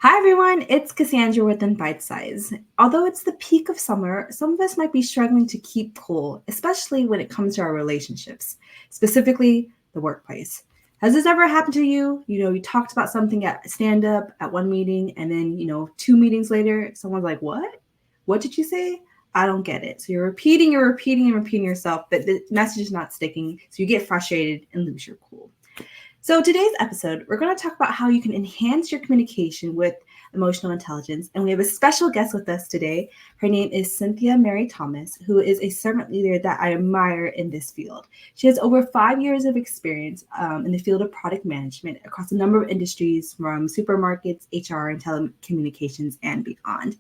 Hi everyone, it's Cassandra with Bite Size. Although it's the peak of summer, some of us might be struggling to keep cool, especially when it comes to our relationships, specifically the workplace. Has this ever happened to you? You talked about something at stand up at one meeting, and then, two meetings later, someone's like, What? What did you say? I don't get it. So you're repeating, and repeating yourself, but the message is not sticking. So you get frustrated and lose your cool. So, today's episode, we're going to talk about how you can enhance your communication with emotional intelligence. And we have a special guest with us today. Her name is Cynthia Mary Thomas, who is a servant leader that I admire in this field. She has over 5 years of experience in the field of product management across a number of industries from supermarkets, HR, and telecommunications, and beyond.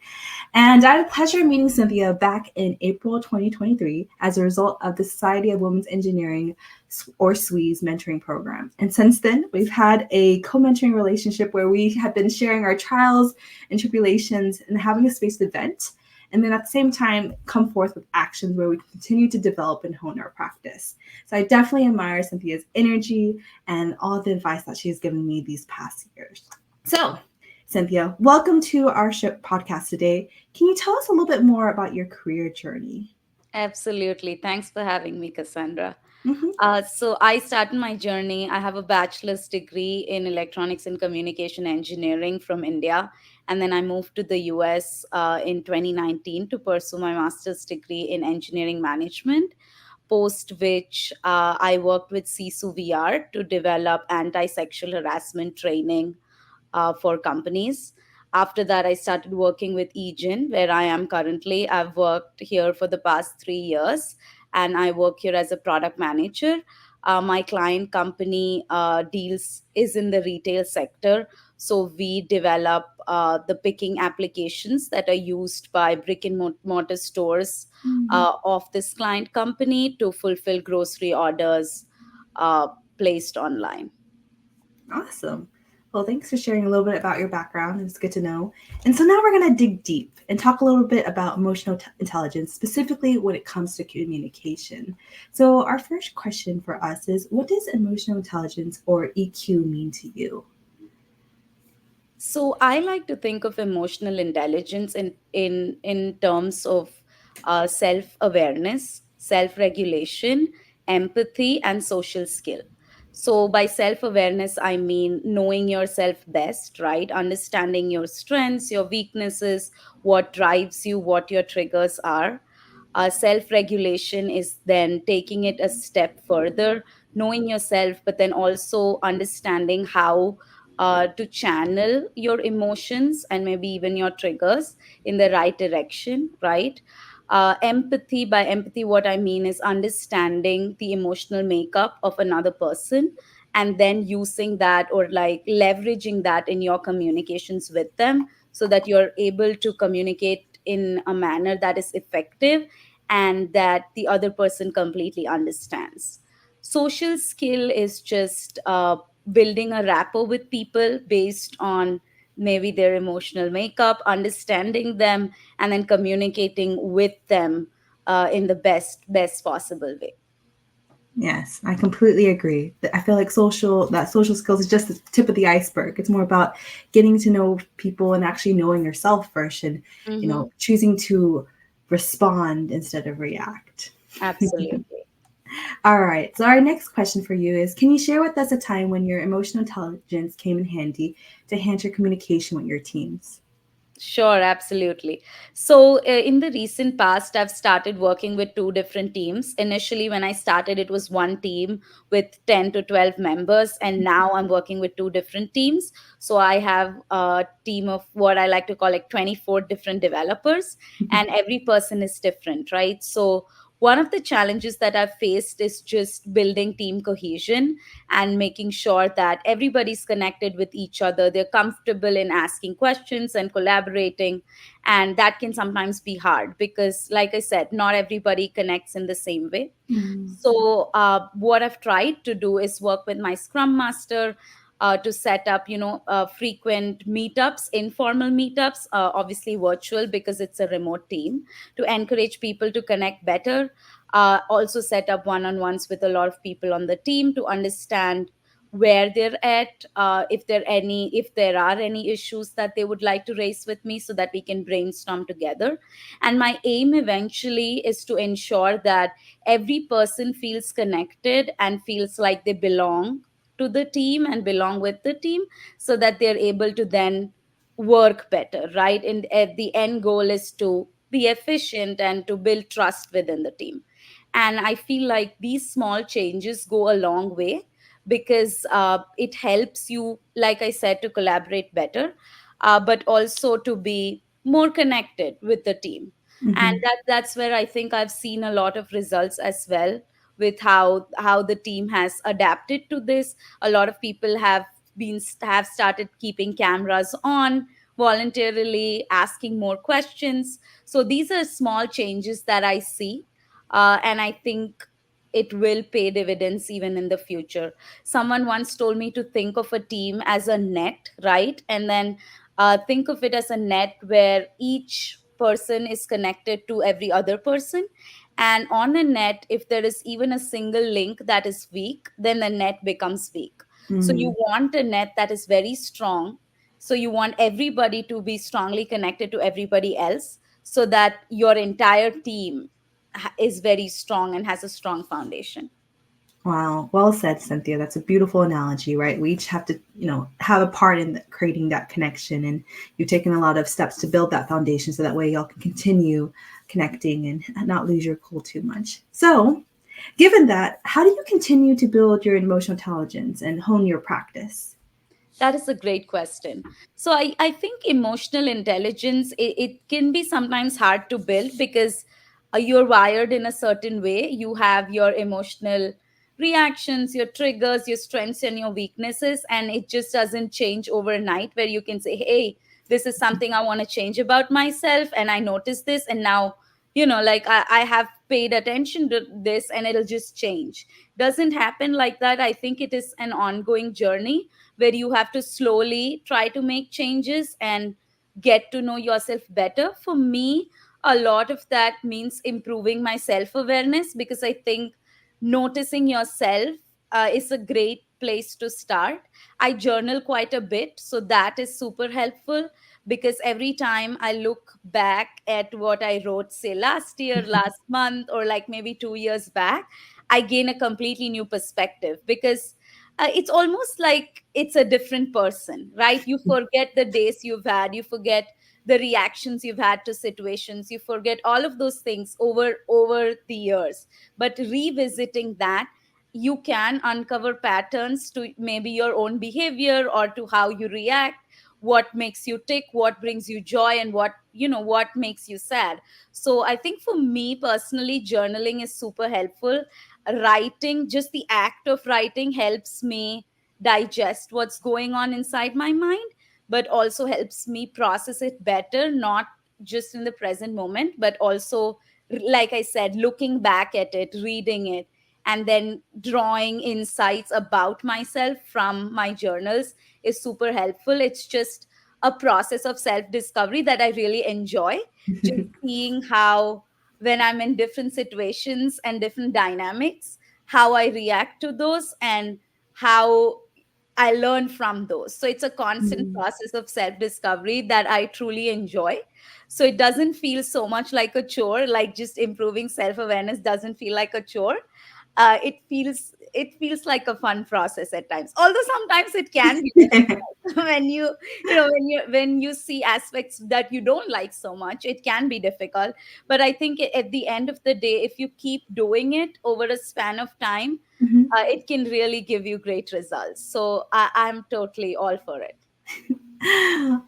And I had the pleasure of meeting Cynthia back in April 2023 as a result of the Society of Women's Engineering or SWE's mentoring program. And since then, we've had a co-mentoring relationship where we have been sharing our trials and tribulations and having a space to vent. And then at the same time, come forth with actions where we continue to develop and hone our practice. So I definitely admire Cynthia's energy and all the advice that she has given me these past years. So, Cynthia, welcome to our podcast today. Can you tell us a little bit more about your career journey? Absolutely. Thanks for having me, Cassandra. Mm-hmm. So, I started my journey. I have a bachelor's degree in electronics and communication engineering from India. And then I moved to the US in 2019 to pursue my master's degree in engineering management, post which I worked with CISU VR to develop anti sexual harassment training for companies. After that, I started working with EGIN, where I am currently. I've worked here for the past 3 years, and I work here as a product manager. My client company deals is in the retail sector, so we develop the picking applications that are used by brick and mortar stores of this client company to fulfill grocery orders uh, placed online. Awesome. Well, thanks for sharing a little bit about your background. It's good to know. And so now we're going to dig deep and talk a little bit about emotional intelligence, specifically when it comes to communication. So, our first question for us is, what does emotional intelligence or EQ mean to you? So I like to think of emotional intelligence in terms of self awareness, self regulation, empathy, and social skill. So by self awareness, I mean knowing yourself best, right? Understanding your strengths, your weaknesses, what drives you, what your triggers are. Self regulation is then taking it a step further, knowing yourself, but then also understanding how to channel your emotions and maybe even your triggers in the right direction, right? Empathy, by empathy, what I mean is understanding the emotional makeup of another person and then using that or like leveraging that in your communications with them so that you're able to communicate in a manner that is effective and that the other person completely understands. Social skill is just building a rapport with people based on maybe their emotional makeup, understanding them, and then communicating with them in the best possible way. Yes, I completely agree. I feel like social skills is just the tip of the iceberg. It's more about getting to know people and actually knowing yourself first and, Hmm. choosing to respond instead of react. Absolutely. All right. So our next question for you is, can you share with us a time when your emotional intelligence came in handy to enhance your communication with your teams? Sure, absolutely. So, in the recent past, I've started working with two different teams. Initially, when I started, it was one team with 10 to 12 members, and now I'm working with two different teams. So, I have a team of what I like to call like 24 different developers, and every person is different, right? So, one of the challenges that I've faced is just building team cohesion and making sure that everybody's connected with each other. They're comfortable in asking questions and collaborating. And that can sometimes be hard because, like I said, not everybody connects in the same way. Mm. So, what I've tried to do is work with my Scrum Master. To set up, frequent meetups, informal meetups, obviously virtual because it's a remote team, to encourage people to connect better. Also, set up one on ones with a lot of people on the team to understand where they're at, if there are any issues that they would like to raise with me, so that we can brainstorm together. And my aim eventually is to ensure that every person feels connected and feels like they belong to the team and belong with the team, so that they're able to then work better, right? And at the end goal is to be efficient and to build trust within the team. And I feel like these small changes go a long way, because it helps you, like I said, to collaborate better, but also to be more connected with the team. And Hmm. that's where I think I've seen a lot of results as well, with how the team has adapted to this. A lot of people have started keeping cameras on voluntarily, asking more questions. So these are small changes that I see, and I think it will pay dividends even in the future. Someone once told me to think of a team as a net, right? And then think of it as a net where each person is connected to every other person. And on a net, if there is even a single link that is weak, then the net becomes weak. So you Hmm. want a net that is very strong. So you want everybody to be strongly connected to everybody else, so that your entire team is very strong and has a strong foundation. Wow, well said, Cynthia. That's a beautiful analogy, right? We each have to, have a part in creating that connection, and you've taken a lot of steps to build that foundation, so that way y'all can continue connecting and not lose your cool too much. So, given that, how do you continue to build your emotional intelligence and hone your practice? That is a great question. So I think emotional intelligence, it can be sometimes hard to build, because you're wired in a certain way. You have your emotional reactions, your triggers, your strengths and your weaknesses, and it just doesn't change overnight, where you can say, hey, this is something I want to change about myself, and I noticed this, and now, like I have paid attention to this, and it'll just change. Doesn't happen like that. I think it is an ongoing journey, where you have to slowly try to make changes and get to know yourself better. For me, a lot of that means improving my self awareness, because I think noticing yourself is a great place to start. I journal quite a bit, so that is super helpful, because every time I look back at what I wrote, say last year, last month, or like maybe 2 years back, I gain a completely new perspective, because it's almost like it's a different person, right? You forget the days you've had, you forget the reactions you've had to situations, you forget all of those things over the years. But revisiting that, you can uncover patterns to maybe your own behavior, or to how you react, what makes you tick, what brings you joy, and what makes you sad. So I think for me personally, journaling is super helpful. Writing, just the act of writing, helps me digest what's going on inside my mind, but also helps me process it better, not just in the present moment, but also, like I said, looking back at it, reading it, and then drawing insights about myself from my journals is super helpful. It's just a process of self discovery that I really enjoy, just seeing how, when I'm in different situations and different dynamics, how I react to those, and how I learn from those. So it's a constant Mm. process of self discovery that I truly enjoy. So it doesn't feel so much like a chore, like just improving self awareness doesn't feel like a chore. It feels like a fun process at times, although sometimes it can be difficult. When you see aspects that you don't like so much, it can be difficult. But I think at the end of the day, if you keep doing it over a span of time, Mhm. it can really give you great results. So I'm totally all for it.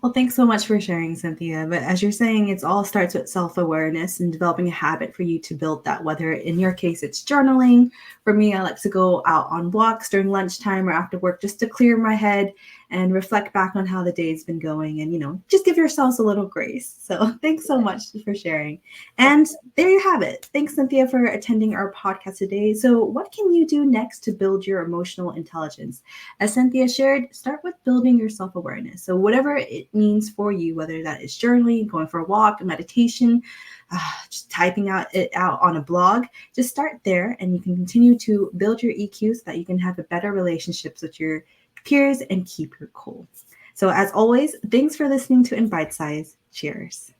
Well, thanks so much for sharing, Cynthia. But as you're saying, it's all starts with self awareness and developing a habit for you to build that. Whether in your case it's journaling, for me, I like to go out on walks during lunchtime or after work just to clear my head and reflect back on how the day's been going and, just give yourselves a little grace. So thanks so much for sharing. Of And there you have it. Thanks, Cynthia, for attending our podcast today. So what can you do next to build your emotional intelligence? As Cynthia shared, start with building your self-awareness. So whatever it means for you, whether that is journaling, going for a walk, meditation, just typing it out on a blog, just start there and you can continue to build your EQ so that you can have a better relationships with your peers and keep your cool. So as always, thanks for listening to In Bite Size. Cheers.